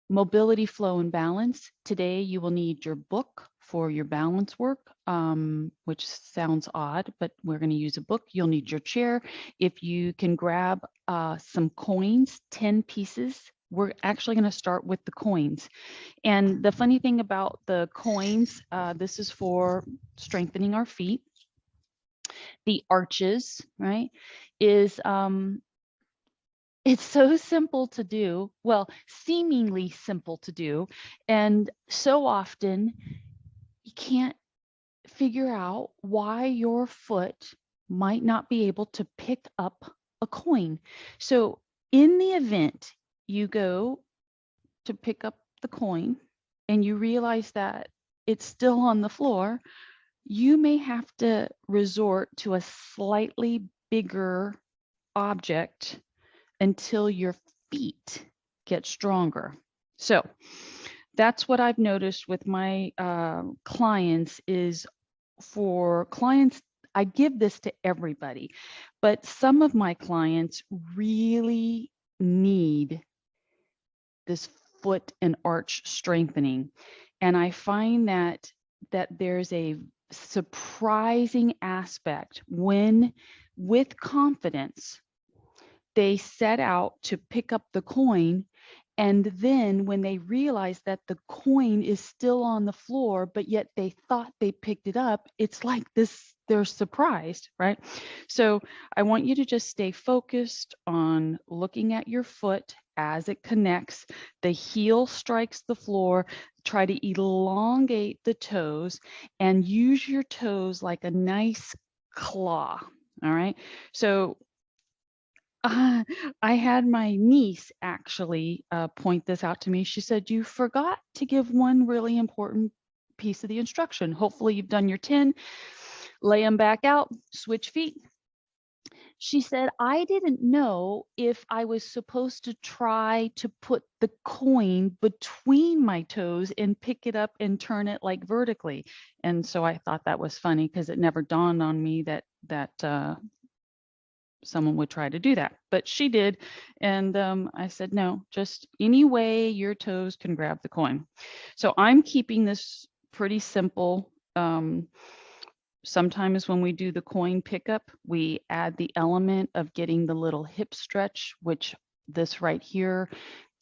mobility, flow, and balance. Today, you will need your book for your balance work, which sounds odd, but we're going to use a book. You'll need your chair. If you can grab some coins, 10 pieces. We're actually going to start with the coins. And the funny thing about the coins, this is for strengthening our feet. The arches, right, is it's so simple to do, well, seemingly simple to do, and so often you can't figure out why your foot might not be able to pick up a coin. So in the event you go to pick up the coin and you realize that it's still on the floor, you may have to resort to a slightly bigger object until your feet get stronger. So that's what I've noticed with my clients is for clients, I give this to everybody, but some of my clients really need this foot and arch strengthening. And I find that there's a surprising aspect when, with confidence, they set out to pick up the coin. And then when they realize that the coin is still on the floor, but yet they thought they picked it up, it's like this, they're surprised, right? So I want you to just stay focused on looking at your foot as it connects. The heel strikes the floor. Try to elongate the toes and use your toes like a nice claw. All right. So I had my niece actually point this out to me. She said, "You forgot to give one really important piece of the instruction. Hopefully you've done your 10, lay them back out, switch feet." She said, "I didn't know if I was supposed to try to put the coin between my toes and pick it up and turn it like vertically." And so I thought that was funny because it never dawned on me that someone would try to do that, but she did. And I said, no, just any way your toes can grab the coin. So I'm keeping this pretty simple. Sometimes when we do the coin pickup, we add the element of getting the little hip stretch, which this right here,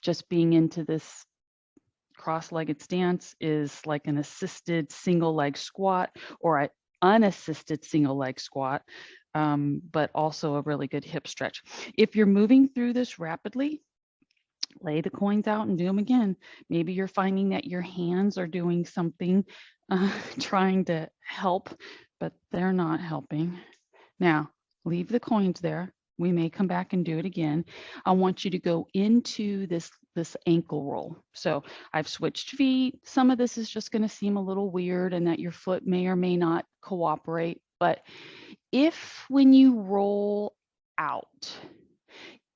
just being into this cross-legged stance is like an assisted single leg squat or an unassisted single leg squat, but also a really good hip stretch. If you're moving through this rapidly, lay the coins out and do them again. Maybe you're finding that your hands are doing something, trying to help, but they're not helping. Now, leave the coins there. We may come back and do it again. I want you to go into this ankle roll. So I've switched feet. Some of this is just going to seem a little weird and that your foot may or may not cooperate. But if when you roll out,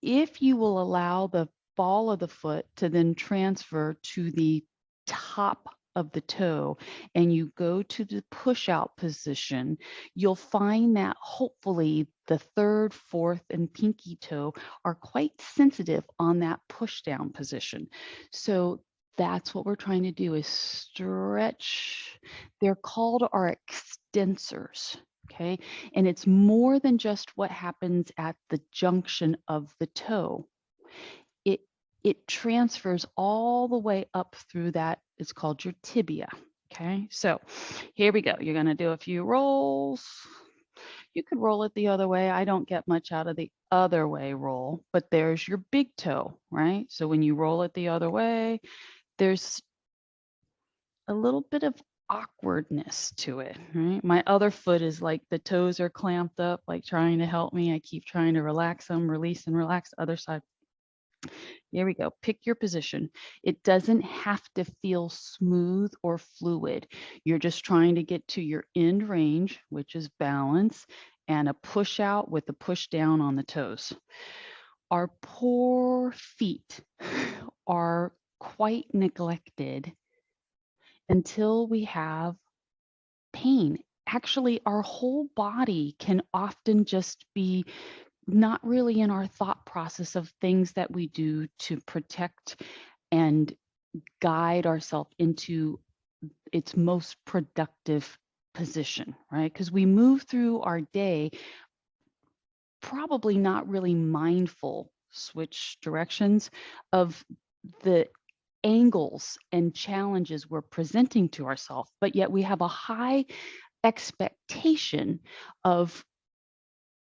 if you will allow the ball of the foot to then transfer to the top of the toe and you go to the push out position, you'll find that hopefully the third, fourth, and pinky toe are quite sensitive on that push down position. So that's what we're trying to do is stretch. They're called our extensors. Okay. And it's more than just what happens at the junction of the toe. It transfers all the way up through that. It's called your tibia. Okay. So here we go. You're going to do a few rolls. You could roll it the other way. I don't get much out of the other way roll, but there's your big toe, right? So when you roll it the other way, there's a little bit of awkwardness to it, right? My other foot is like the toes are clamped up, like trying to help me. I keep trying to relax them, release and relax the other side. Here we go. Pick your position. It doesn't have to feel smooth or fluid. You're just trying to get to your end range, which is balance, and a push out with a push down on the toes. Our poor feet are quite neglected until we have pain. Actually, our whole body can often just be not really in our thought process of things that we do to protect and guide ourselves into its most productive position, right? Because we move through our day probably not really mindful, switch directions, of the angles and challenges we're presenting to ourselves, but yet we have a high expectation of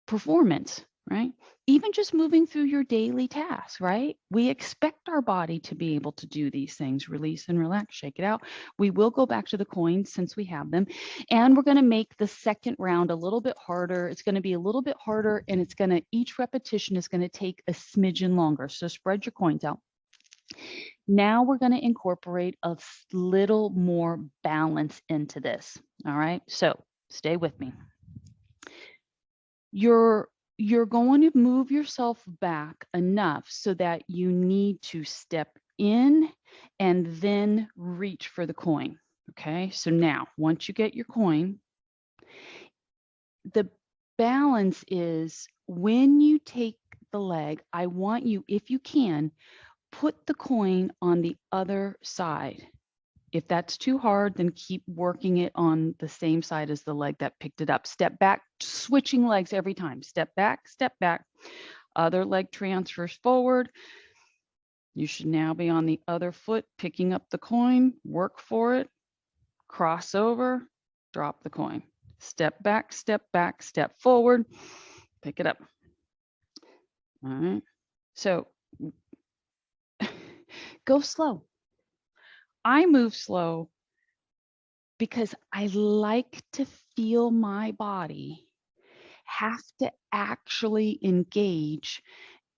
performance, right? Even just moving through your daily tasks, right? We expect our body to be able to do these things, release and relax, shake it out. We will go back to the coins since we have them. And we're going to make the second round a little bit harder. It's going to be a little bit harder, and it's going to, each repetition is going to take a smidgen longer. So spread your coins out. Now we're going to incorporate a little more balance into this. All right. So stay with me. You're going to move yourself back enough so that you need to step in and then reach for the coin. Okay. So now once you get your coin, the balance is when you take the leg, I want you, if you can, put the coin on the other side. If that's too hard, then keep working it on the same side as the leg that picked it up. Step back, switching legs every time. Step back, other leg transfers forward. You should now be on the other foot, picking up the coin, work for it, cross over, drop the coin. Step back, step forward, pick it up. All right. So go slow. I move slow because I like to feel my body have to actually engage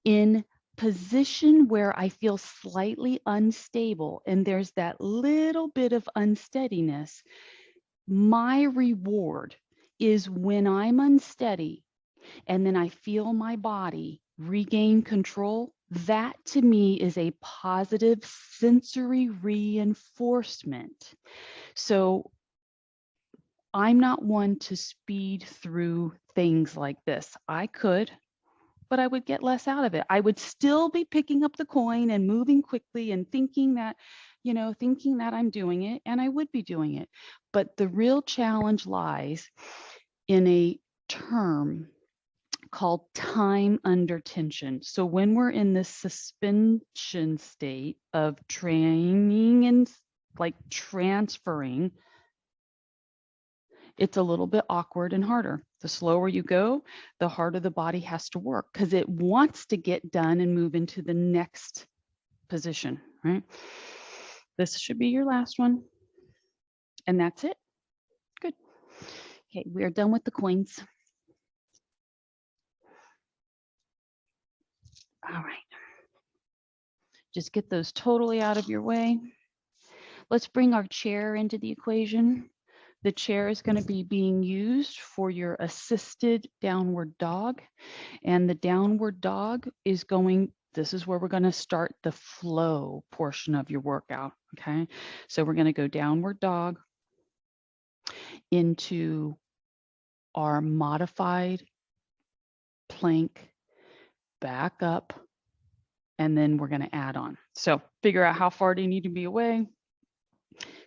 in position where I feel slightly unstable and there's that little bit of unsteadiness. My reward is when I'm unsteady and then I feel my body regain control. That to me is a positive sensory reinforcement. So I'm not one to speed through things like this. I could, but I would get less out of it. I would still be picking up the coin and moving quickly and thinking that, thinking that I'm doing it, and I would be doing it. But the real challenge lies in a term called time under tension. So when we're in this suspension state of training and like transferring, it's a little bit awkward and harder. The slower you go, the harder the body has to work because it wants to get done and move into the next position, right? This should be your last one. And that's it. Good. Okay, we are done with the coins. All right. Just get those totally out of your way. Let's bring our chair into the equation. The chair is going to be being used for your assisted downward dog. And the downward dog is going, this is where we're going to start the flow portion of your workout. Okay. So we're going to go downward dog into our modified plank, back up, and then we're going to add on. So figure out how far do you need to be away.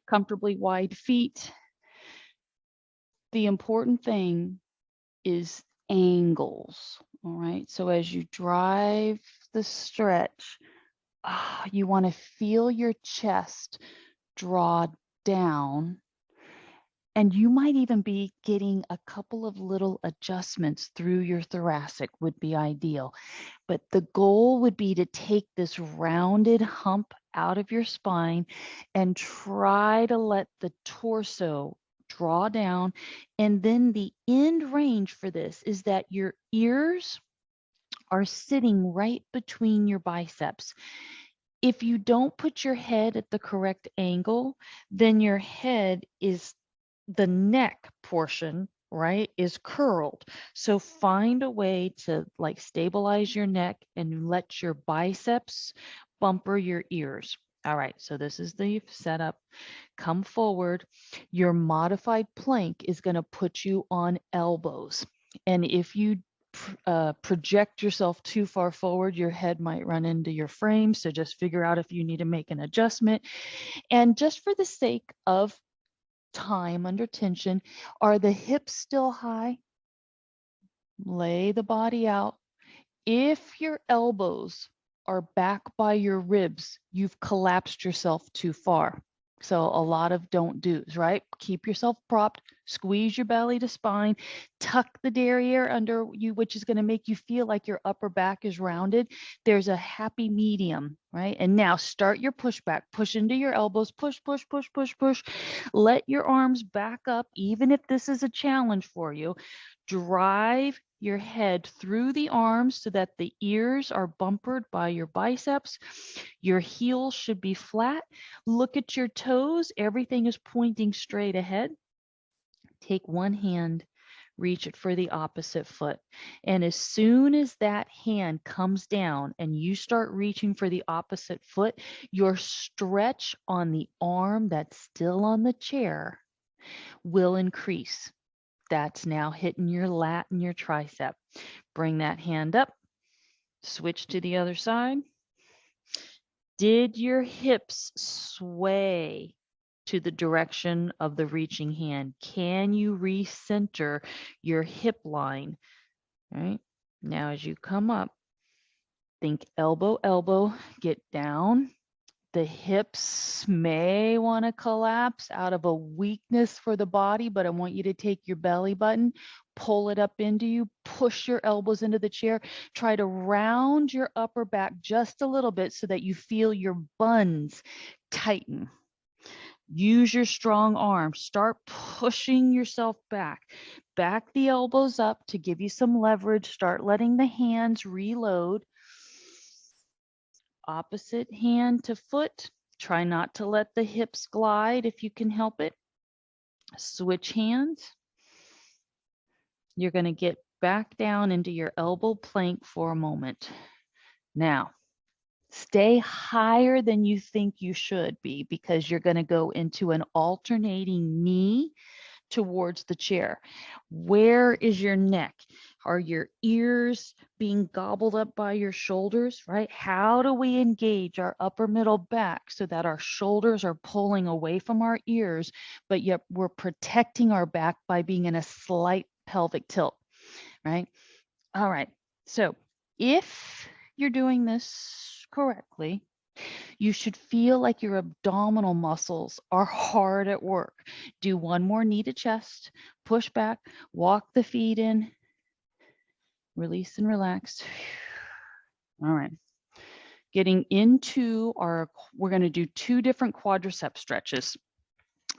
Comfortably wide feet. The important thing is angles. All right. So as you drive the stretch, you want to feel your chest draw down. And you might even be getting a couple of little adjustments through your thoracic would be ideal. But the goal would be to take this rounded hump out of your spine and try to let the torso draw down. And then the end range for this is that your ears are sitting right between your biceps. If you don't put your head at the correct angle, then your head is, the neck portion, right, is curled. So find a way to like stabilize your neck and let your biceps bumper your ears. All right, so this is the setup. Come forward. Your modified plank is going to put you on elbows. And if you project yourself too far forward, your head might run into your frame. So just figure out if you need to make an adjustment. And just for the sake of time under tension, are the hips still high? Lay the body out. If your elbows are back by your ribs, you've collapsed yourself too far. So a lot of don't do's, right? Keep yourself propped, squeeze your belly to spine, tuck the derriere under you, which is going to make you feel like your upper back is rounded. There's a happy medium, right? And now start your pushback. Push into your elbows, push, push, push, push, push. Let your arms back up, even if this is a challenge for you. Drive your head through the arms so that the ears are bumpered by your biceps. Your heels should be flat. Look at your toes. Everything is pointing straight ahead. Take one hand, reach it for the opposite foot. And as soon as that hand comes down and you start reaching for the opposite foot, your stretch on the arm that's still on the chair will increase. That's now hitting your lat and your tricep. Bring that hand up. Switch to the other side. Did your hips sway to the direction of the reaching hand? Can you recenter your hip line? Right? Now, as you come up, think elbow, elbow, get down. The hips may want to collapse out of a weakness for the body, but I want you to take your belly button, pull it up into you, push your elbows into the chair, try to round your upper back just a little bit so that you feel your buns tighten. Use your strong arms. Start pushing yourself back. Back the elbows up to give you some leverage. Start letting the hands reload. Opposite hand to foot. Try not to let the hips glide if you can help it. Switch hands. You're going to get back down into your elbow plank for a moment. Now, stay higher than you think you should be because you're going to go into an alternating knee towards the chair. Where is your neck? Are your ears being gobbled up by your shoulders, right? How do we engage our upper middle back so that our shoulders are pulling away from our ears, but yet we're protecting our back by being in a slight pelvic tilt, right? All right. So if you're doing this correctly, you should feel like your abdominal muscles are hard at work. Do one more knee to chest, push back, walk the feet in, release and relax. All right. Getting into we're going to do 2 different quadricep stretches.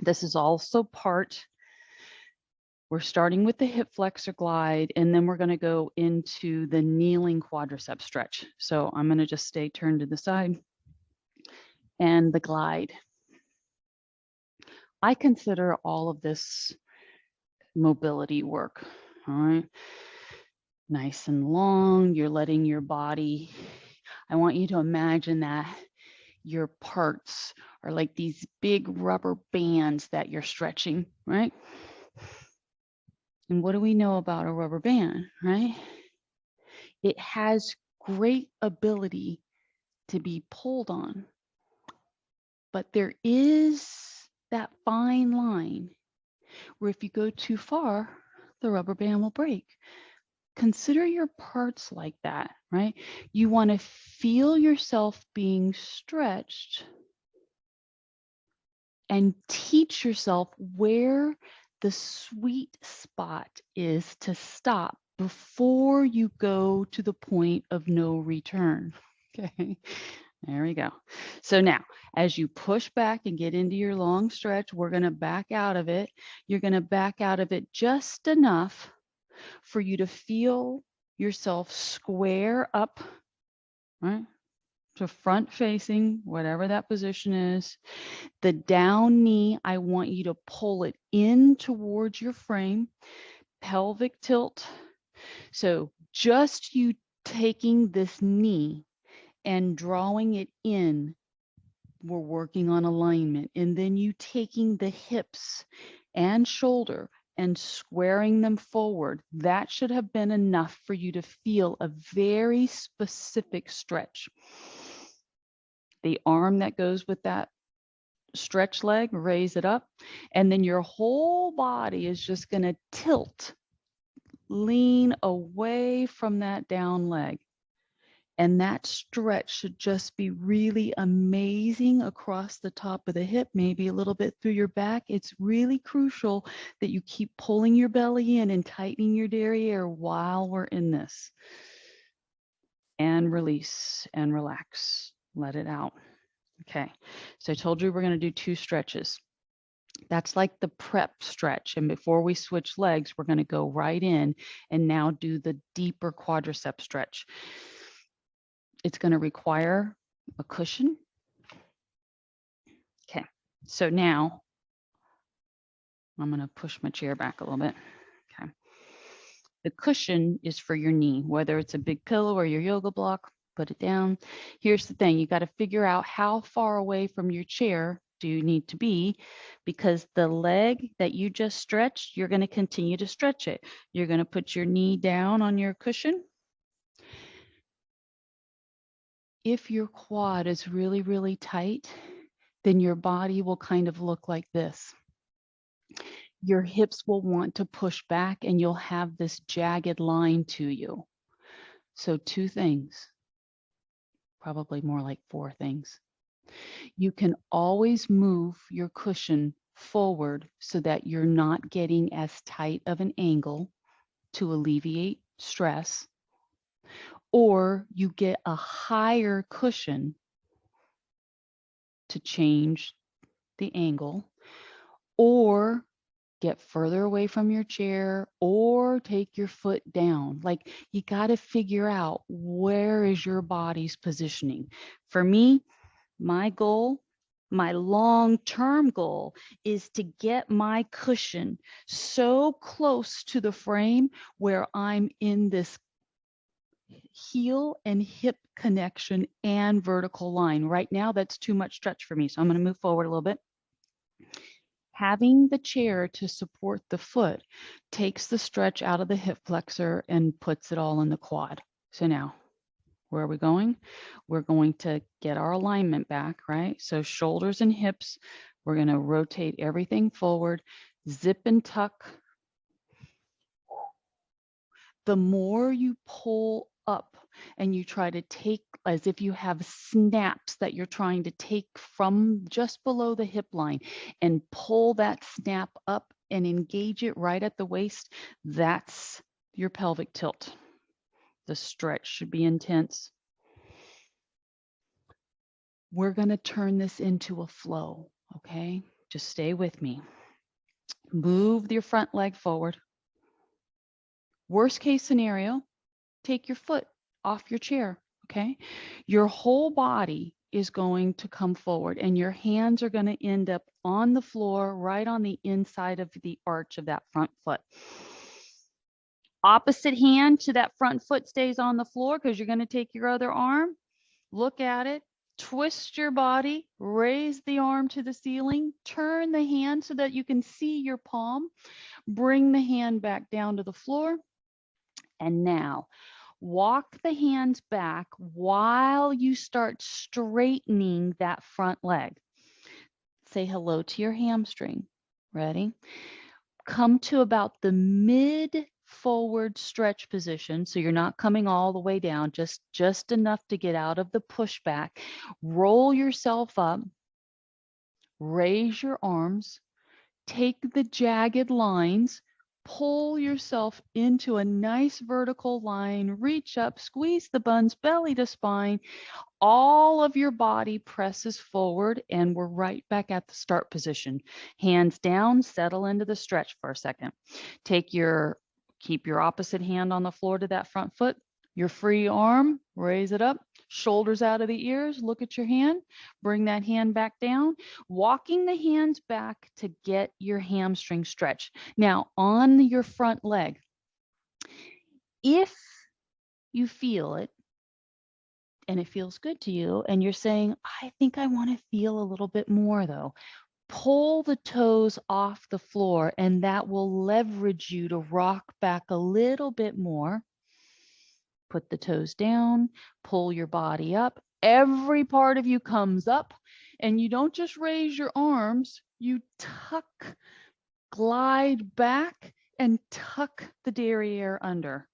This is also we're starting with the hip flexor glide, and then we're going to go into the kneeling quadricep stretch. So I'm going to just stay turned to the side. And the glide. I consider all of this mobility work. All right. Nice and long. You're letting your body, I want you to imagine that your parts are like these big rubber bands that you're stretching, right? And what do we know about a rubber band, right? It has great ability to be pulled on. But there is that fine line where if you go too far, the rubber band will break. Consider your parts like that, right? You want to feel yourself being stretched and teach yourself where the sweet spot is to stop before you go to the point of no return. Okay. There we go. So now, as you push back and get into your long stretch, we're going to back out of it. You're going to back out of it just enough for you to feel yourself square up, right? To front facing, whatever that position is. The down knee, I want you to pull it in towards your frame. Pelvic tilt. So just you taking this knee and drawing it in, we're working on alignment. And then you taking the hips and shoulder and squaring them forward. That should have been enough for you to feel a very specific stretch. The arm that goes with that stretch leg, raise it up, and then your whole body is just going to tilt, lean away from that down leg. And that stretch should just be really amazing across the top of the hip, maybe a little bit through your back. It's really crucial that you keep pulling your belly in and tightening your derriere while we're in this. And release and relax. Let it out. Okay, so I told you we're going to do 2 stretches. That's like the prep stretch. And before we switch legs, we're going to go right in and now do the deeper quadricep stretch. It's going to require a cushion. Okay, so now I'm going to push my chair back a little bit. Okay. The cushion is for your knee, whether it's a big pillow or your yoga block, put it down. Here's the thing, you got to figure out how far away from your chair do you need to be, because the leg that you just stretched, you're going to continue to stretch it. You're going to put your knee down on your cushion. If your quad is really, really tight, then your body will kind of look like this. Your hips will want to push back and you'll have this jagged line to you. So 2 things, probably more like 4 things. You can always move your cushion forward so that you're not getting as tight of an angle to alleviate stress, or you get a higher cushion to change the angle, or get further away from your chair, or take your foot down. Like, you got to figure out where is your body's positioning. For me, my goal, my long-term goal, is to get my cushion so close to the frame where I'm in this heel and hip connection and vertical line. Right now, that's too much stretch for me, so I'm going to move forward a little bit. Having the chair to support the foot takes the stretch out of the hip flexor and puts it all in the quad. So now, where are we going? We're going to get our alignment back, right? So shoulders and hips, we're going to rotate everything forward, zip and tuck. The more you pull up and you try to take, as if you have snaps that you're trying to take from just below the hip line and pull that snap up and engage it right at the waist, that's your pelvic tilt. The stretch should be intense. We're going to turn this into a flow, okay? Just stay with me. Move your front leg forward. Worst case scenario, take your foot off your chair, okay? Your whole body is going to come forward and your hands are going to end up on the floor, right on the inside of the arch of that front foot. Opposite hand to that front foot stays on the floor because you're going to take your other arm, look at it, twist your body, raise the arm to the ceiling, turn the hand so that you can see your palm, bring the hand back down to the floor. And now walk the hands back while you start straightening that front leg. Say hello to your hamstring. Ready? Come to about the mid forward stretch position. So you're not coming all the way down, just enough to get out of the pushback. Roll yourself up, raise your arms, take the jagged lines, pull yourself into a nice vertical line, reach up, squeeze the buns, belly to spine. All of your body presses forward and we're right back at the start position. Hands down, settle into the stretch for a second. Keep your opposite hand on the floor to that front foot. Your free arm, raise it up, shoulders out of the ears, look at your hand, bring that hand back down, walking the hands back to get your hamstring stretched. Now, on your front leg, if you feel it and it feels good to you and you're saying, I think I want to feel a little bit more though, pull the toes off the floor, and that will leverage you to rock back a little bit more. Put the toes down, pull your body up. Every part of you comes up, and you don't just raise your arms, you tuck, glide back, and tuck the derriere under.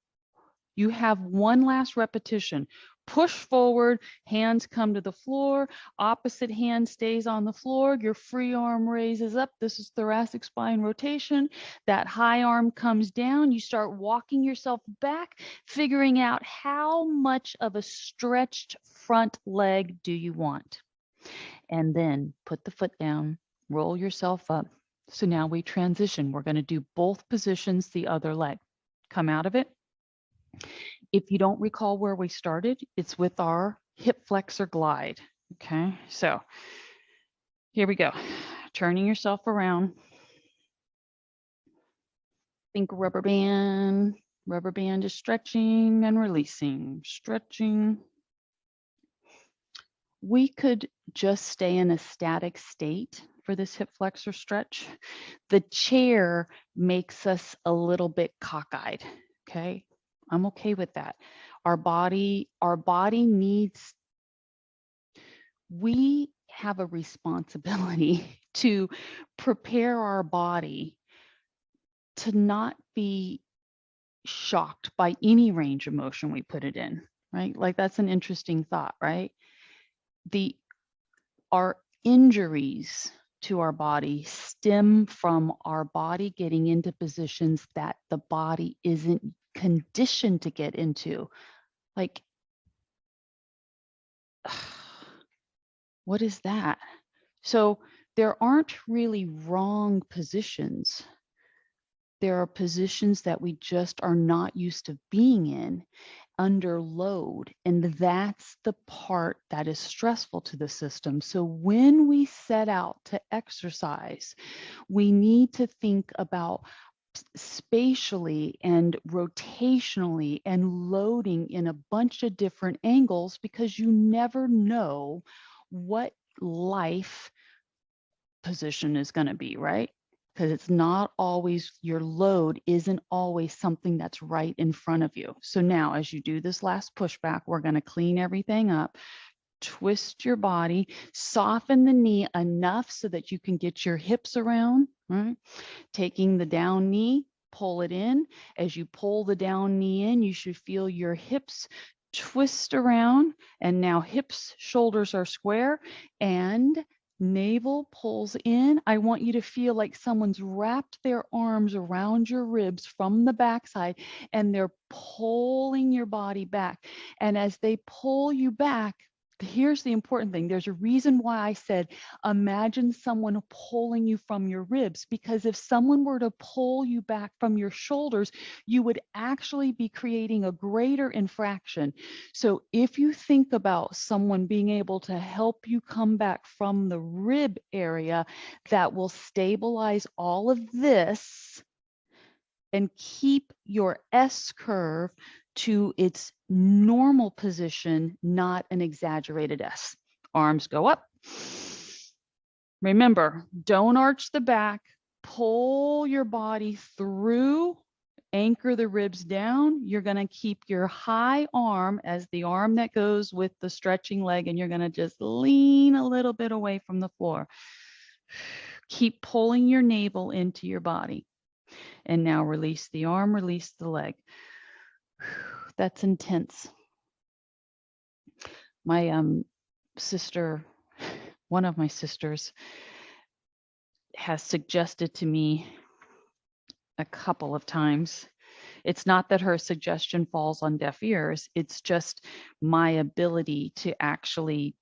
You have one last repetition. Push forward, hands come to the floor, opposite hand stays on the floor, your free arm raises up. This is thoracic spine rotation. That high arm comes down. You start walking yourself back, figuring out how much of a stretched front leg do you want. And then put the foot down, roll yourself up. So now we transition. We're going to do both positions, the other leg. Come out of it. If you don't recall where we started, it's with our hip flexor glide. Okay, so here we go. Turning yourself around. Think rubber band. Rubber band is stretching and releasing, stretching. We could just stay in a static state for this hip flexor stretch. The chair makes us a little bit cockeyed. Okay, I'm okay with that. Our body needs, we have a responsibility to prepare our body to not be shocked by any range of motion we put it in, right? Like that's an interesting thought, right? Our injuries to our body stem from our body getting into positions that the body isn't conditioned to get into. Like, what is that? So there aren't really wrong positions. There are positions that we just are not used to being in under load. And that's the part that is stressful to the system. So when we set out to exercise, we need to think about spatially and rotationally and loading in a bunch of different angles, because you never know what life position is going to be, right? Because it's not always, your load isn't always something that's right in front of you. So now as you do this last pushback, we're going to clean everything up, twist your body, soften the knee enough so that you can get your hips around, right? Taking the down knee, pull it in. As you pull the down knee in, you should feel your hips twist around, and now hips, shoulders are square, and navel pulls in. I want you to feel like someone's wrapped their arms around your ribs from the backside, and they're pulling your body back. And as they pull you back, here's the important thing. There's a reason why I said, imagine someone pulling you from your ribs, because if someone were to pull you back from your shoulders, you would actually be creating a greater infraction. So if you think about someone being able to help you come back from the rib area, that will stabilize all of this and keep your S curve to its normal position, not an exaggerated S. Arms go up. Remember, don't arch the back. Pull your body through, anchor the ribs down. You're going to keep your high arm as the arm that goes with the stretching leg, and you're going to just lean a little bit away from the floor. Keep pulling your navel into your body. And now release the arm, release the leg. That's intense. My sister, one of my sisters, has suggested to me a couple of times. It's not that her suggestion falls on deaf ears. It's just my ability to actually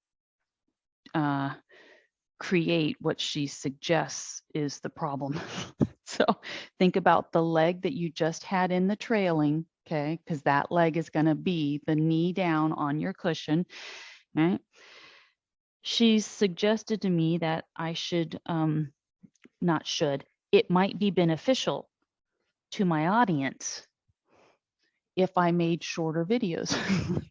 create what she suggests is the problem. So think about the leg that you just had in the trailing, okay? Because that leg is going to be the knee down on your cushion, right? She's suggested to me that I should, not should, it might be beneficial to my audience if I made shorter videos.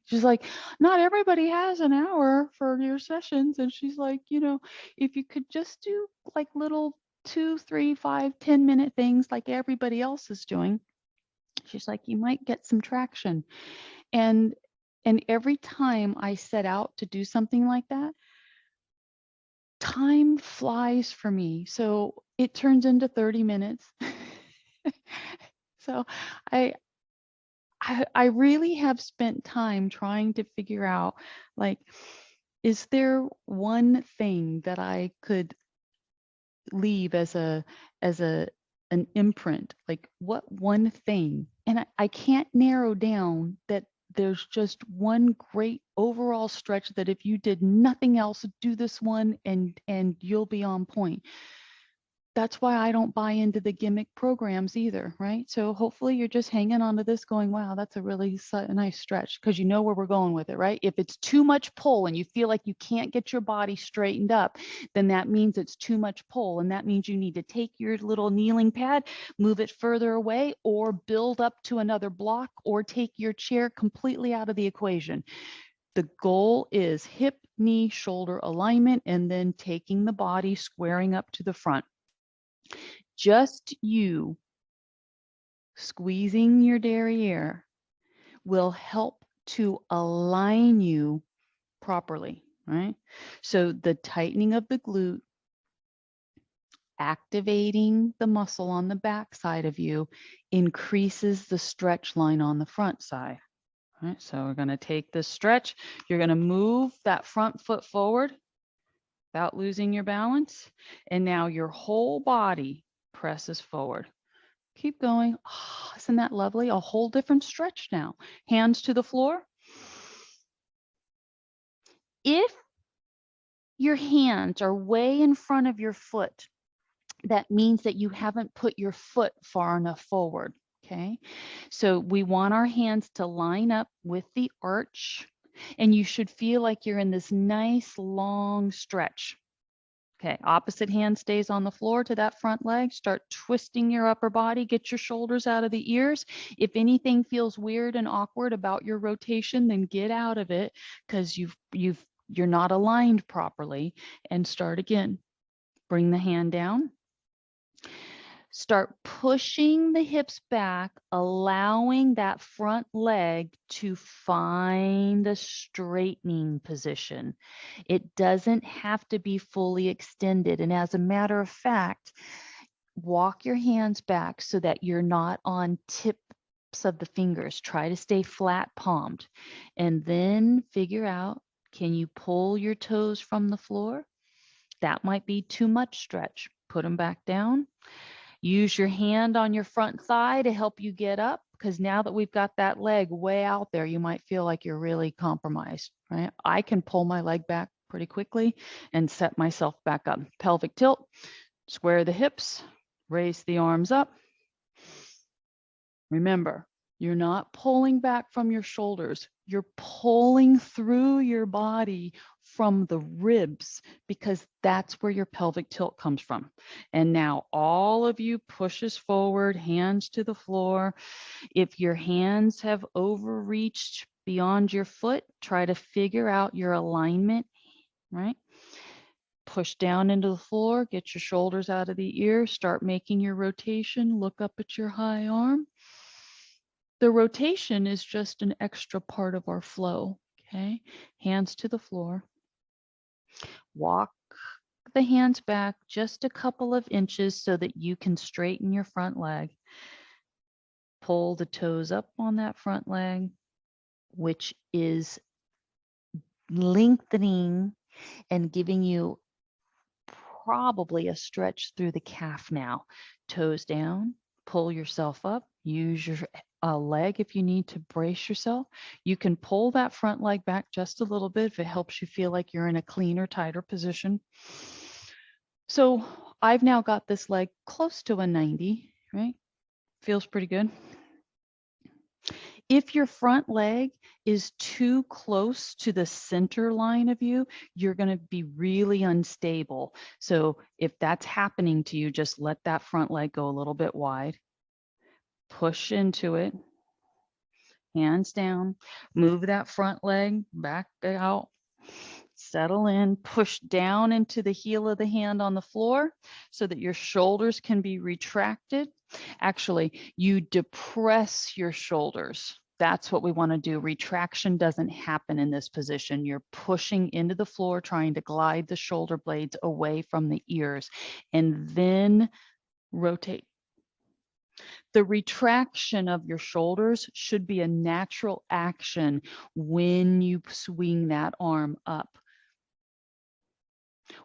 She's like, not everybody has an hour for your sessions. And she's like, if you could just do like little 2, 3, 5, 10-minute things like everybody else is doing, she's like, you might get some traction. And every time I set out to do something like that, time flies for me. So it turns into 30 minutes. So I really have spent time trying to figure out, like, is there one thing that I could leave as an imprint? Like, what one thing? And I can't narrow down that there's just one great overall stretch that if you did nothing else, do this one and you'll be on point. That's why I don't buy into the gimmick programs either, right? So hopefully you're just hanging on to this going, wow, that's a really nice stretch, because you know where we're going with it, right? If it's too much pull and you feel like you can't get your body straightened up, then that means it's too much pull. And that means you need to take your little kneeling pad, move it further away, or build up to another block, or take your chair completely out of the equation. The goal is hip, knee, shoulder alignment, and then taking the body, squaring up to the front. Just you squeezing your derriere will help to align you properly, right? So the tightening of the glute, activating the muscle on the back side of you, increases the stretch line on the front side. All right, so we're going to take this stretch. You're going to move that front foot forward without losing your balance. And now your whole body presses forward. Keep going. Oh, isn't that lovely? A whole different stretch now. Hands to the floor. If your hands are way in front of your foot, that means that you haven't put your foot far enough forward. Okay. So we want our hands to line up with the arch, and you should feel like you're in this nice long stretch. Okay, opposite hand stays on the floor to that front leg. Start twisting your upper body. Get your shoulders out of the ears. If anything feels weird and awkward about your rotation, then get out of it, because you're not aligned properly, and start again. Bring the hand down. Start pushing the hips back, allowing that front leg to find a straightening position. It doesn't have to be fully extended. And as a matter of fact, walk your hands back so that you're not on tips of the fingers. Try to stay flat palmed. And then figure out, can you pull your toes from the floor? That might be too much stretch. Put them back down. Use your hand on your front thigh to help you get up, because now that we've got that leg way out there, you might feel like you're really compromised, right? I can pull my leg back pretty quickly and set myself back up. Pelvic tilt, square the hips, raise the arms up. Remember, you're not pulling back from your shoulders. You're pulling through your body from the ribs, because that's where your pelvic tilt comes from. And now all of you pushes forward, hands to the floor. If your hands have overreached beyond your foot, try to figure out your alignment, right? Push down into the floor, get your shoulders out of the ear, start making your rotation, look up at your high arm. The rotation is just an extra part of our flow, okay? Hands to the floor. Walk the hands back just a couple of inches so that you can straighten your front leg. Pull the toes up on that front leg, which is lengthening and giving you probably a stretch through the calf now. Toes down, pull yourself up, use your leg if you need to brace yourself. You can pull that front leg back just a little bit if it helps you feel like you're in a cleaner, tighter position. So I've now got this leg close to a 90, right? Feels pretty good. If your front leg is too close to the center line of you, you're going to be really unstable. So if that's happening to you, just let that front leg go a little bit wide. Push into it. hands down, move that front leg back out, settle in, push down into the heel of the hand on the floor so that your shoulders can be retracted. Actually, you depress your shoulders. That's what we want to do. Retraction doesn't happen in this position. You're pushing into the floor, trying to glide the shoulder blades away from the ears, and then rotate. The retraction of your shoulders should be a natural action when you swing that arm up.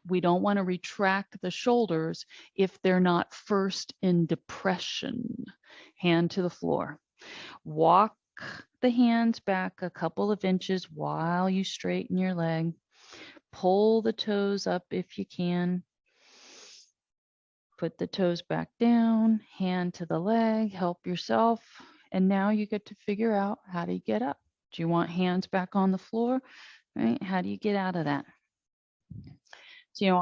We don't want to retract the shoulders if they're not first in depression. Hand to the floor. Walk the hands back a couple of inches while you straighten your leg. Pull the toes up if you can. Put the toes back down, hand to the leg, help yourself. And now you get to figure out, how do you get up? Do you want hands back on the floor? Right? How do you get out of that? So,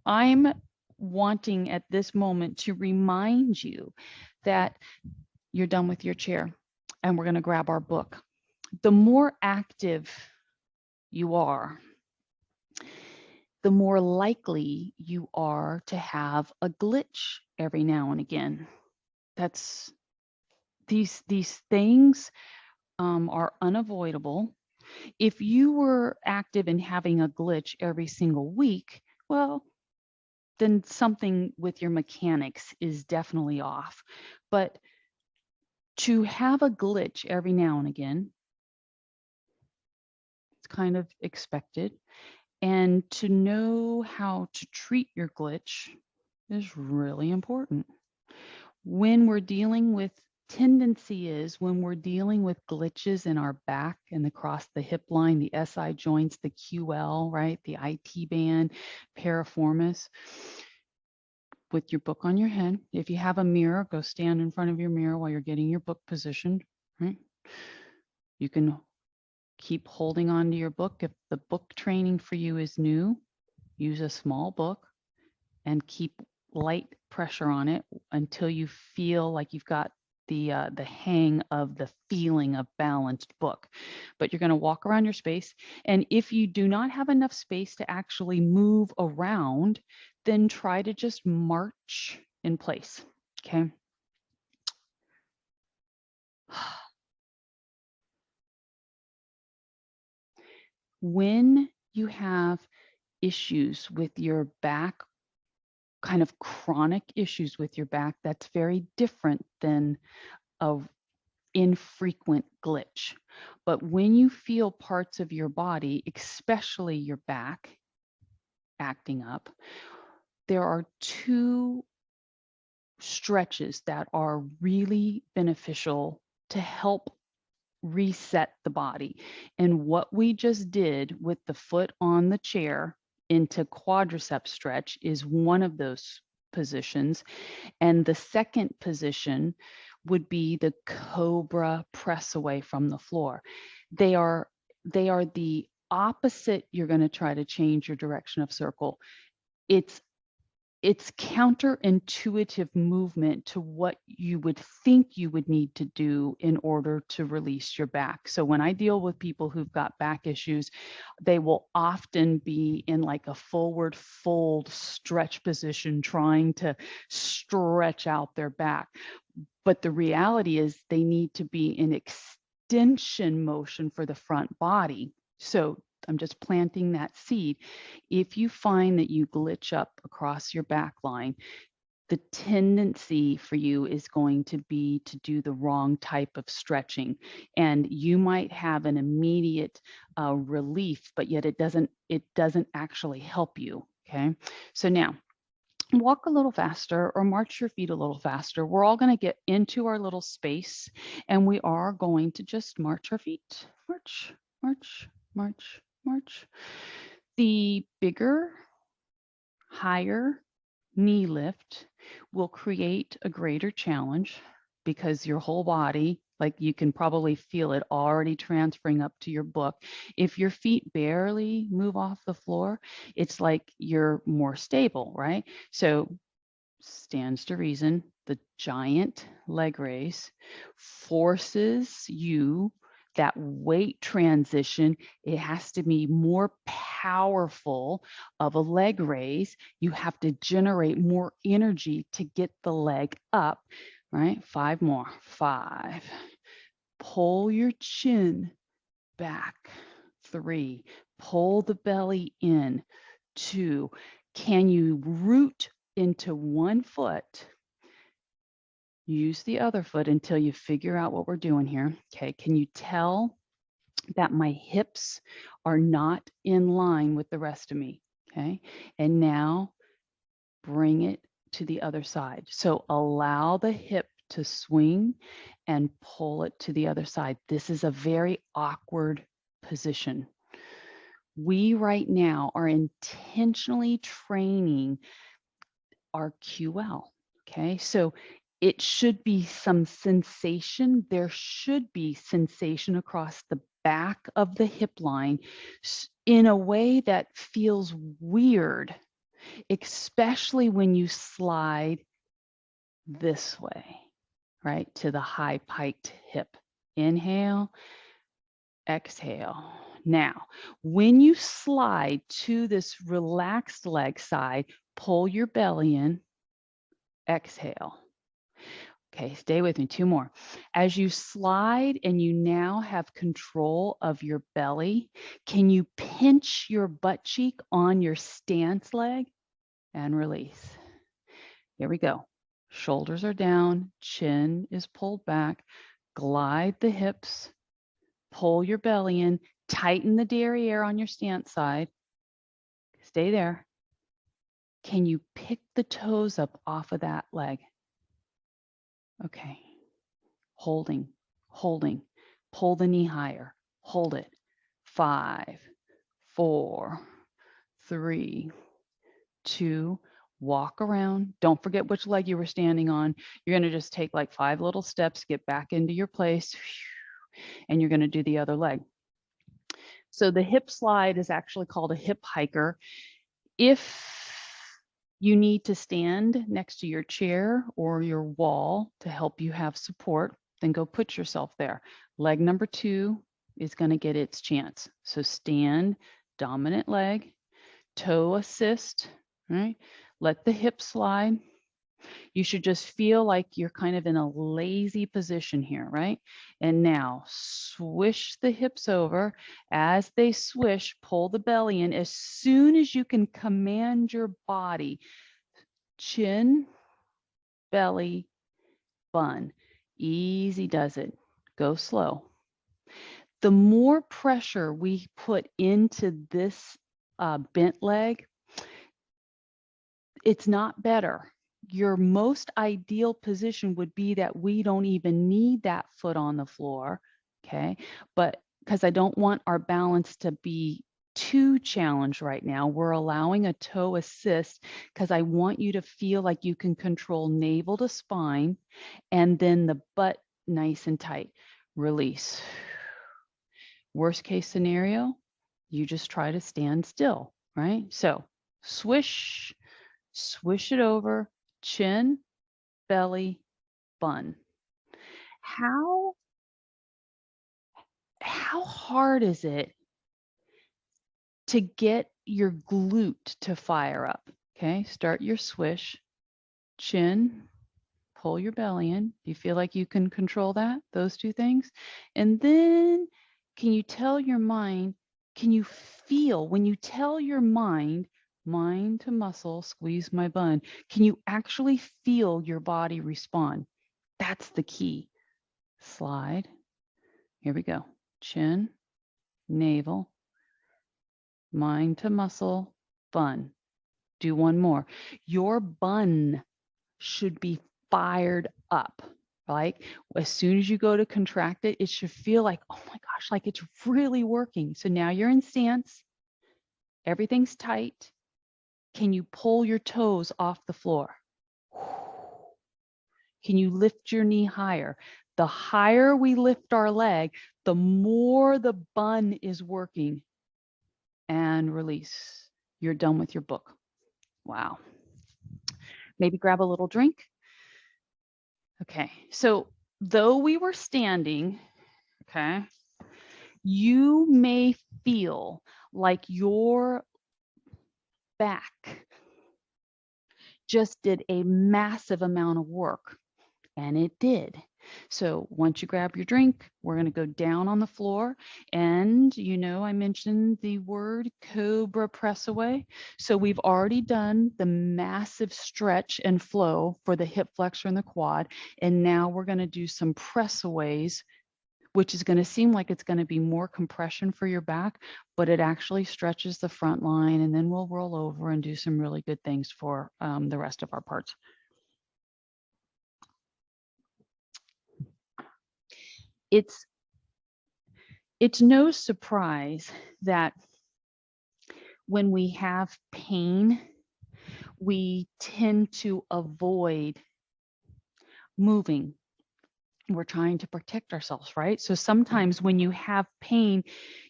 I'm wanting at this moment to remind you that you're done with your chair and we're going to grab our book. The more active you are, the more likely you are to have a glitch every now and again. That's these things are unavoidable. If you were active and having a glitch every single week, well, then something with your mechanics is definitely off. But to have a glitch every now and again, it's kind of expected. And to know how to treat your glitch is really important. When we're dealing with when we're dealing with glitches in our back and across the hip line, the SI joints, the QL, right? The IT band, piriformis. With your book on your head. If you have a mirror, go stand in front of your mirror while you're getting your book positioned, right? You can keep holding on to your book. If the book training for you is new, use a small book and keep light pressure on it until you feel like you've got the hang of the feeling of balanced book. But you're going to walk around your space. And if you do not have enough space to actually move around, then try to just march in place. Okay. When you have issues with your back, kind of chronic issues with your back, that's very different than a infrequent glitch. But when you feel parts of your body, especially your back, acting up, there are two stretches that are really beneficial to help reset the body. And what we just did with the foot on the chair into quadricep stretch is one of those positions. And the second position would be the cobra press away from the floor. They are the opposite. You're going to try to change your direction of circle. It's counterintuitive movement to what you would think you would need to do in order to release your back. So when I deal with people who've got back issues, they will often be in like a forward fold stretch position, trying to stretch out their back. But the reality is they need to be in extension motion for the front body. So I'm just planting that seed. If you find that you glitch up across your back line, the tendency for you is going to be to do the wrong type of stretching. And you might have an immediate relief, but yet it doesn't actually help you. Okay. So now walk a little faster or march your feet a little faster. We're all going to get into our little space and we are going to just march our feet. March, march, march, march. The bigger, higher knee lift will create a greater challenge because your whole body, like you can probably feel it already transferring up to your book. If your feet barely move off the floor, it's like you're more stable, right? So stands to reason the giant leg raise, forces you, that weight transition, it has to be more powerful of a leg raise. You have to generate more energy to get the leg up, right? 5 more. 5. Pull your chin back. 3. Pull the belly in. 2. Can you root into one foot? Use the other foot until you figure out what we're doing here. Okay, can you tell that my hips are not in line with the rest of me? Okay, and now bring it to the other side. So allow the hip to swing and pull it to the other side. This is a very awkward position. We right now are intentionally training our QL. Okay, so it should be some sensation. There should be sensation across the back of the hip line in a way that feels weird, especially when you slide this way, right, to the high piked hip. Inhale, exhale. Now, when you slide to this relaxed leg side, pull your belly in, exhale. Okay, stay with me. 2 more. As you slide and you now have control of your belly, can you pinch your butt cheek on your stance leg and release? Here we go. Shoulders are down, chin is pulled back, glide the hips, pull your belly in, tighten the derriere on your stance side. Stay there. Can you pick the toes up off of that leg? Okay. Holding, holding. Pull the knee higher. Hold it. 5, 4, 3, 2. Walk around. Don't forget which leg you were standing on. You're going to just take like 5 little steps, get back into your place, and you're going to do the other leg. So the hip slide is actually called a hip hiker. If you need to stand next to your chair or your wall to help you have support, then go put yourself there. Leg number 2 is going to get its chance. So stand, dominant leg, toe assist, right? Let the hip slide. You should just feel like you're kind of in a lazy position here, right? And now swish the hips over. As they swish, pull the belly in. As soon as you can command your body, chin, belly, bun. Easy does it. Go slow. The more pressure we put into this bent leg, it's not better. Your most ideal position would be that we don't even need that foot on the floor, okay? But because I don't want our balance to be too challenged right now, we're allowing a toe assist because I want you to feel like you can control navel to spine and then the butt nice and tight. Release. Worst case scenario, you just try to stand still, right? So swish, swish it over, chin, belly, bun. How hard is it to get your glute to fire up? Okay, start your swish, chin, pull your belly in. Do you feel like you can control that, those 2 things? And then can you tell your mind, can you feel when you tell your mind to muscle, squeeze my bun, can you actually feel your body respond? That's the key. Slide. Here we go. Chin, navel, mind to muscle, bun. Do one more. Your bun should be fired up. Like as soon as you go to contract it, it should feel like, oh my gosh, like it's really working. So now you're in stance. Everything's tight. Can you pull your toes off the floor? Can you lift your knee higher? The higher we lift our leg, the more the bun is working. And release. You're done with your book. Wow. Maybe grab a little drink. Okay, so though we were standing, okay, you may feel like your back just did a massive amount of work, and it did. So once you grab your drink, we're going to go down on the floor. And, I mentioned the word Cobra Press Away. So we've already done the massive stretch and flow for the hip flexor and the quad. And now we're going to do some press aways, which is going to seem like it's going to be more compression for your back, but it actually stretches the front line. And then we'll roll over and do some really good things for the rest of our parts. It's no surprise that when we have pain, we tend to avoid moving. We're trying to protect ourselves, right? So sometimes when you have pain,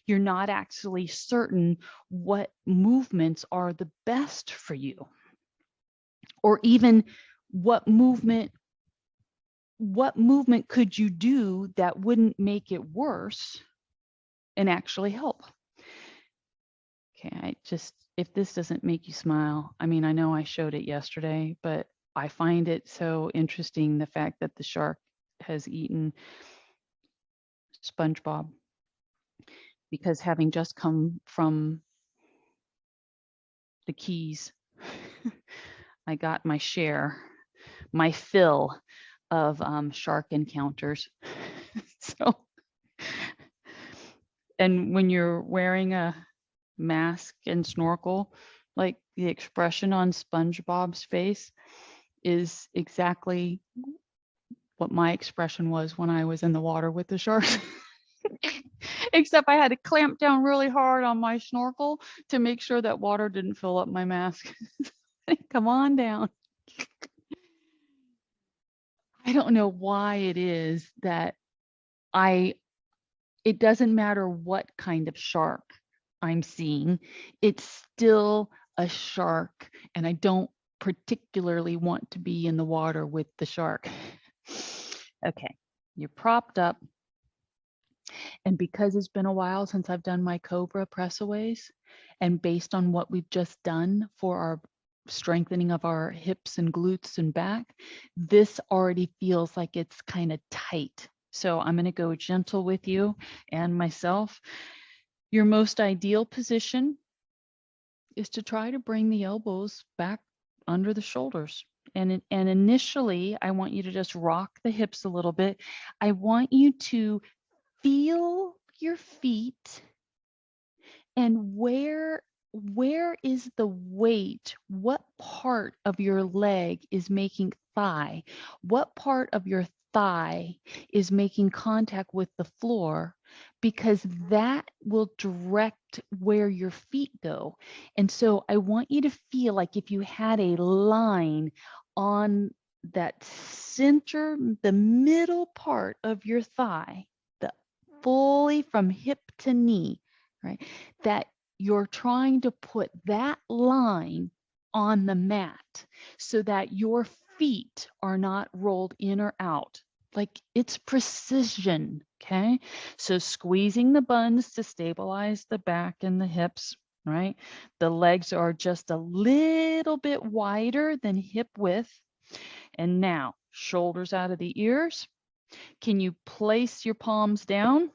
you're not actually certain what movements are the best for you, or even what movement could you do that wouldn't make it worse and actually help. Okay, if this doesn't make you smile, I mean, I know I showed it yesterday, but I find it so interesting, the fact that the shark has eaten SpongeBob, because having just come from the Keys, I got my fill of shark encounters. So, and when you're wearing a mask and snorkel, like the expression on SpongeBob's face is exactly what my expression was when I was in the water with the sharks. Except I had to clamp down really hard on my snorkel to make sure that water didn't fill up my mask. Come on down. I don't know why it is that it doesn't matter what kind of shark I'm seeing, it's still a shark, and I don't particularly want to be in the water with the shark. Okay, you're propped up. And because it's been a while since I've done my Cobra pressaways, and based on what we've just done for our strengthening of our hips and glutes and back, this already feels like it's kind of tight. So I'm going to go gentle with you and myself. Your most ideal position is to try to bring the elbows back under the shoulders. And initially, I want you to just rock the hips a little bit. I want you to feel your feet, and where is the weight? What part of your leg is making thigh? What part of your thigh is making contact with the floor? Because that will direct where your feet go. And so I want you to feel like if you had a line on that center, the middle part of your thigh, fully from hip to knee, right? That you're trying to put that line on the mat so that your feet are not rolled in or out. Like, it's precision, okay? So squeezing the buns to stabilize the back and the hips, right? The legs are just a little bit wider than hip width. And now, shoulders out of the ears. Can you place your palms down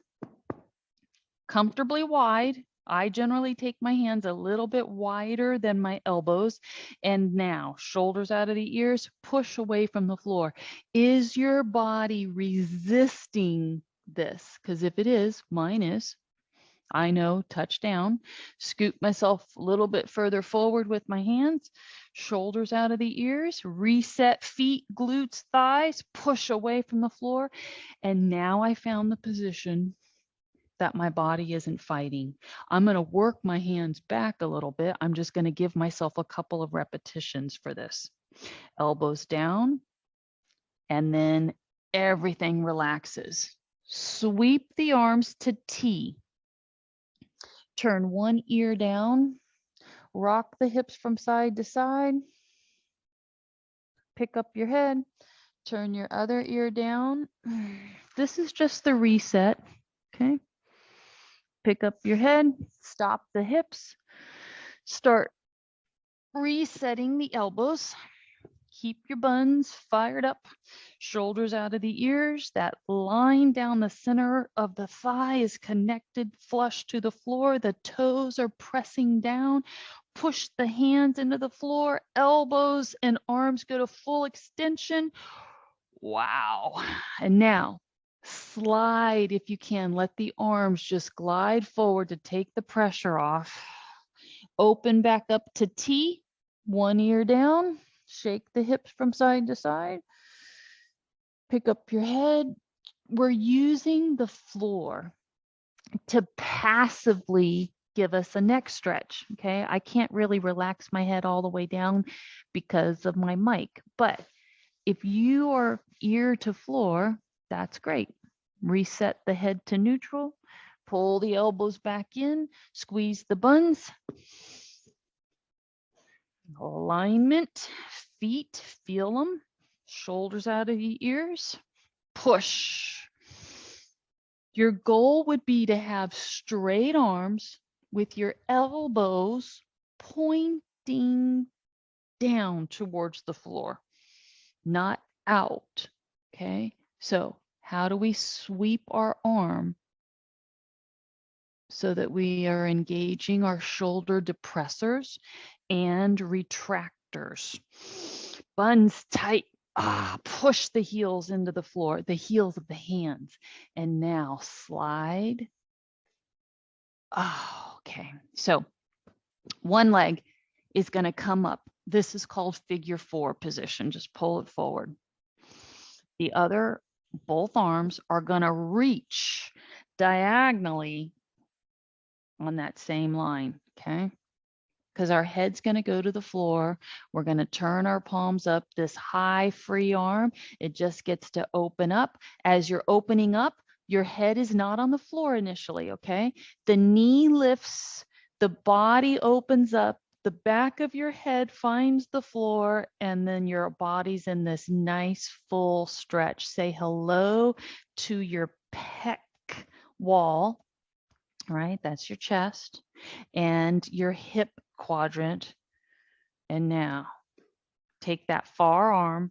comfortably wide? I generally take my hands a little bit wider than my elbows. And now, shoulders out of the ears, push away from the floor. Is your body resisting this? Because if it is, mine is. I know, touch down, scoop myself a little bit further forward with my hands, shoulders out of the ears, reset feet, glutes, thighs, push away from the floor. And now I found the position that my body isn't fighting. I'm going to work my hands back a little bit. I'm just going to give myself a couple of repetitions for this. Elbows down, and then everything relaxes. Sweep the arms to T. Turn one ear down, rock the hips from side to side, pick up your head, Turn your other ear down. This is just the reset, okay? Pick up your head, stop the hips, start resetting the elbows. Keep your buns fired up, shoulders out of the ears. That line down the center of the thigh is connected flush to the floor. The toes are pressing down. Push the hands into the floor, elbows and arms go to full extension. Wow. And now slide if you can. Let the arms just glide forward to take the pressure off. Open back up to T, one ear down. Shake the hips from side to side. Pick up your head. We're using the floor to passively give us a neck stretch, okay? I can't really relax my head all the way down because of my mic, but if you are ear to floor, that's great. Reset the head to neutral, pull the elbows back in, squeeze the buns. Alignment, feet, feel them, shoulders out of the ears, push. Your goal would be to have straight arms with your elbows pointing down towards the floor, not out, okay? So how do we sweep our arm so that we are engaging our shoulder depressors and retractors? Buns tight. Push the heels into the floor, the heels of the hands. And now slide. Okay. So one leg is going to come up. This is called figure 4 position. Just pull it forward. The other, both arms are going to reach diagonally on that same line. Okay. Because our head's going to go to the floor. We're going to turn our palms up. This high free arm, it just gets to open up. As you're opening up, your head is not on the floor initially, okay? The knee lifts, the body opens up, the back of your head finds the floor, and then your body's in this nice full stretch. Say hello to your pec wall, right? That's your chest and your hip quadrant. And now take that far arm,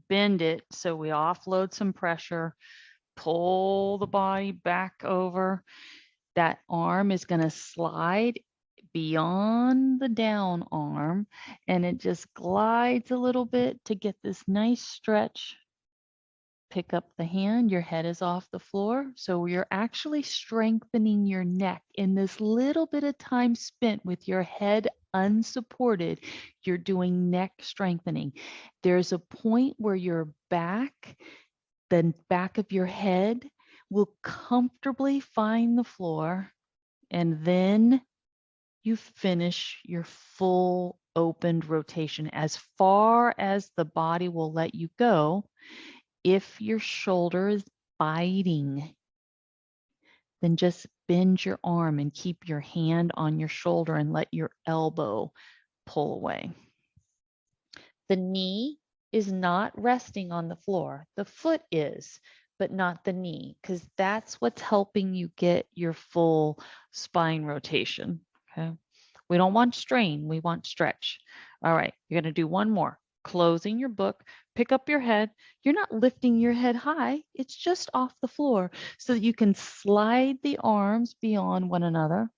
bend it so we offload some pressure, pull the body back over. That arm is going to slide beyond the down arm and it just glides a little bit to get this nice stretch. Pick up the hand, your head is off the floor. So you're actually strengthening your neck in this little bit of time spent with your head unsupported. You're doing neck strengthening. There's a point where your back, the back of your head will comfortably find the floor. And then you finish your full opened rotation as far as the body will let you go. If your shoulder is biting, then just bend your arm and keep your hand on your shoulder and let your elbow pull away. The knee is not resting on the floor. The foot is, but not the knee, because that's what's helping you get your full spine rotation. Okay. We don't want strain, we want stretch. All right, you're going to do one more. Closing your book, pick up your head. You're not lifting your head high, it's just off the floor so that you can slide the arms beyond one another.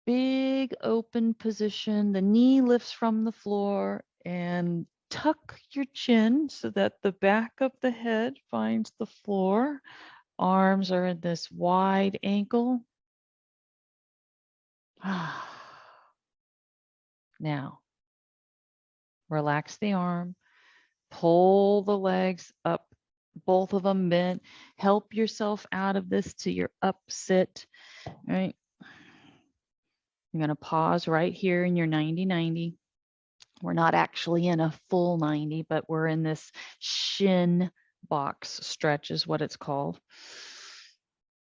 Big open position. The knee lifts from the floor and tuck your chin so that the back of the head finds the floor. Arms are in this wide ankle. Now, relax the arm, pull the legs up, both of them bent. Help yourself out of this to your up sit. All right. You're going to pause right here in your 90-90. We're not actually in a full 90, but we're in this shin box stretch is what it's called.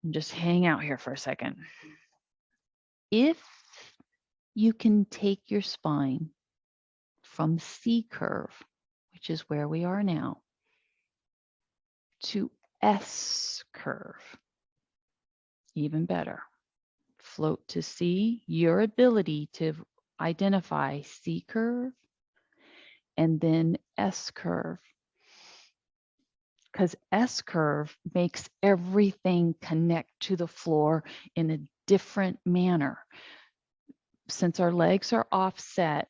And just hang out here for a second. If you can take your spine from C curve, which is where we are now, to S curve. Even better. Float to C, your ability to identify C curve and then S curve. Because S curve makes everything connect to the floor in a different manner. Since our legs are offset,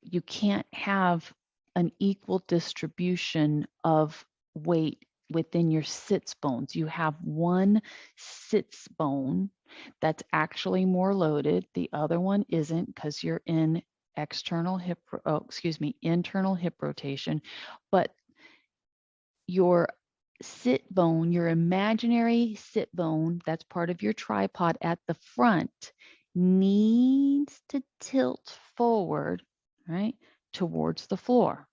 you can't have an equal distribution of weight within your sits bones. You have one sits bone that's actually more loaded. The other one isn't because you're in internal hip rotation. But your sit bone, your imaginary sit bone, that's part of your tripod at the front, needs to tilt forward, right, towards the floor.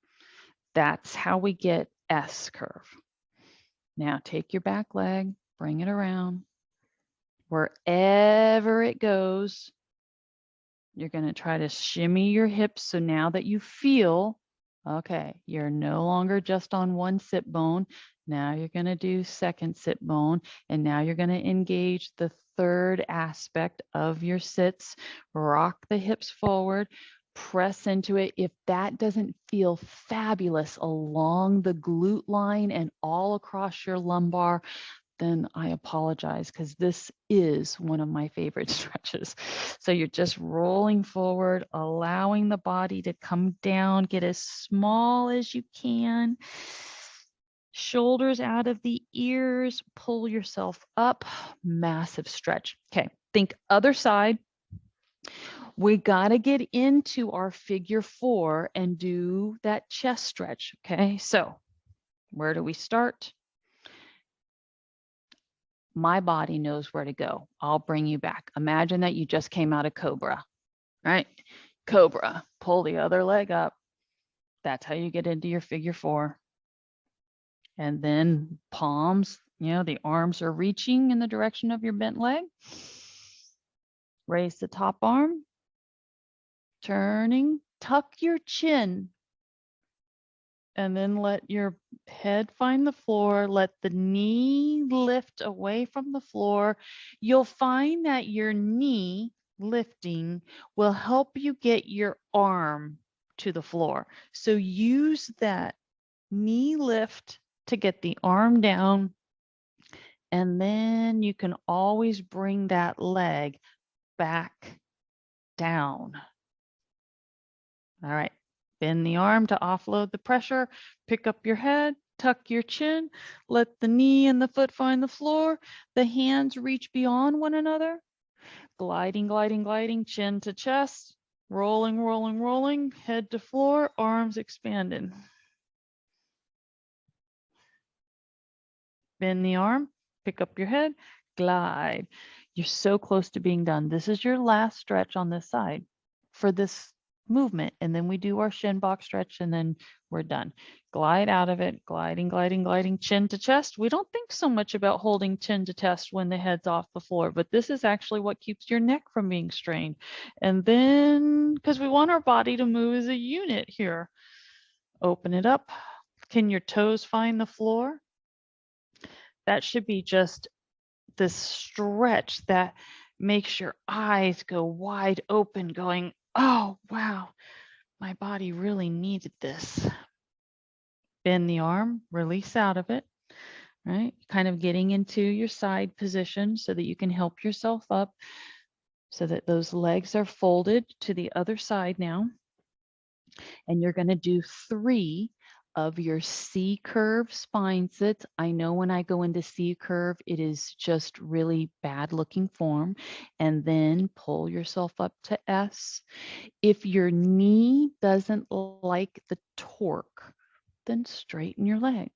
That's how we get S curve. Now take your back leg, bring it around. Wherever it goes, you're going to try to shimmy your hips. So now that you feel, okay, you're no longer just on one sit bone. Now you're going to do second sit bone. And now you're going to engage the third aspect of your sits. Rock the hips forward. Press into it. If that doesn't feel fabulous along the glute line and all across your lumbar, then I apologize, because this is one of my favorite stretches. So you're just rolling forward, allowing the body to come down, get as small as you can. Shoulders out of the ears, pull yourself up, massive stretch. Okay, think other side. We got to get into our figure 4 and do that chest stretch. Okay, so where do we start? My body knows where to go. I'll bring you back. Imagine that you just came out of Cobra, right? Cobra, pull the other leg up. That's how you get into your figure 4. And then palms, the arms are reaching in the direction of your bent leg. Raise the top arm. Turning, tuck your chin. And then let your head find the floor. Let the knee lift away from the floor. You'll find that your knee lifting will help you get your arm to the floor. So use that knee lift to get the arm down. And then you can always bring that leg back down. All right. Bend the arm to offload the pressure. Pick up your head, tuck your chin, let the knee and the foot find the floor. The hands reach beyond one another. Gliding, gliding, gliding, chin to chest. Rolling, rolling, rolling, head to floor, arms expanded. Bend the arm, pick up your head, glide. You're so close to being done. This is your last stretch on this side for this movement. And then we do our shin box stretch and then we're done. Glide out of it, gliding, gliding, gliding, chin to chest. We don't think so much about holding chin to chest when the head's off the floor, but this is actually what keeps your neck from being strained. And then, because we want our body to move as a unit here, open it up. Can your toes find the floor? That should be just this stretch that makes your eyes go wide open, going, oh, wow, my body really needed this. Bend the arm, release out of it, right? Kind of getting into your side position so that you can help yourself up so that those legs are folded to the other side now. And you're going to do 3 of your C curve spine sits. I know when I go into C curve, it is just really bad looking form. And then pull yourself up to S. If your knee doesn't like the torque, then straighten your leg,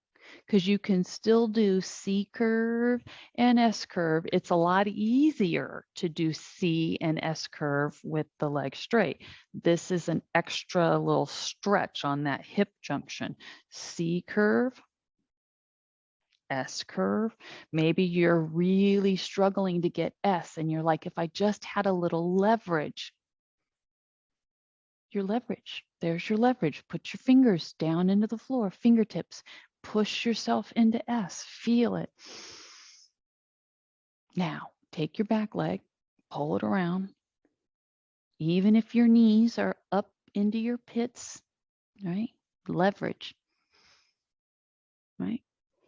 because you can still do C curve and S curve. It's a lot easier to do C and S curve with the leg straight. This is an extra little stretch on that hip junction. C curve, S curve. Maybe you're really struggling to get S and you're like, if I just had a little leverage. Your leverage. There's your leverage. Put your fingers down into the floor, fingertips. Push yourself into S. Feel it. Now, take your back leg, pull it around. Even if your knees are up into your pits, right? Leverage, right?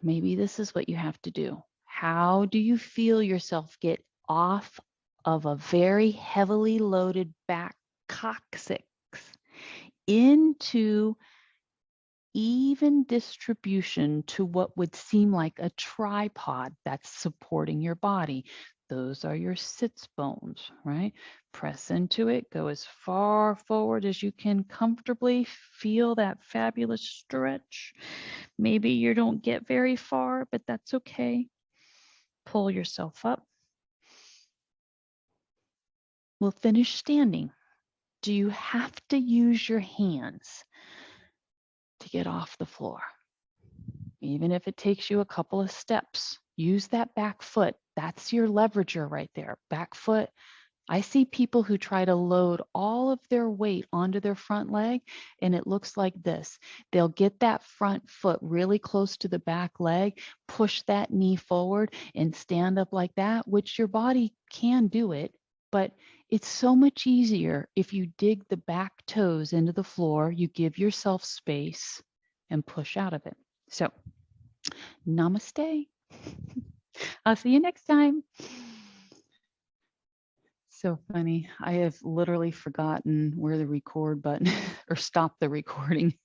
Maybe this is what you have to do. How do you feel yourself get off of a very heavily loaded back coccyx into even distribution to what would seem like a tripod that's supporting your body? Those are your sits bones, right? Press into it, go as far forward as you can comfortably. Feel that fabulous stretch. Maybe you don't get very far, but that's okay. Pull yourself up. We'll finish standing. Do you have to use your hands to get off the floor? Even if it takes you a couple of steps, use that back foot. That's your leverager right there. Back foot. I see people who try to load all of their weight onto their front leg, and it looks like this. They'll get that front foot really close to the back leg, push that knee forward, and stand up like that, which your body can do it, but it's so much easier if you dig the back toes into the floor, you give yourself space and push out of it. So, namaste. I'll see you next time. So funny. I have literally forgotten where the record button or stop the recording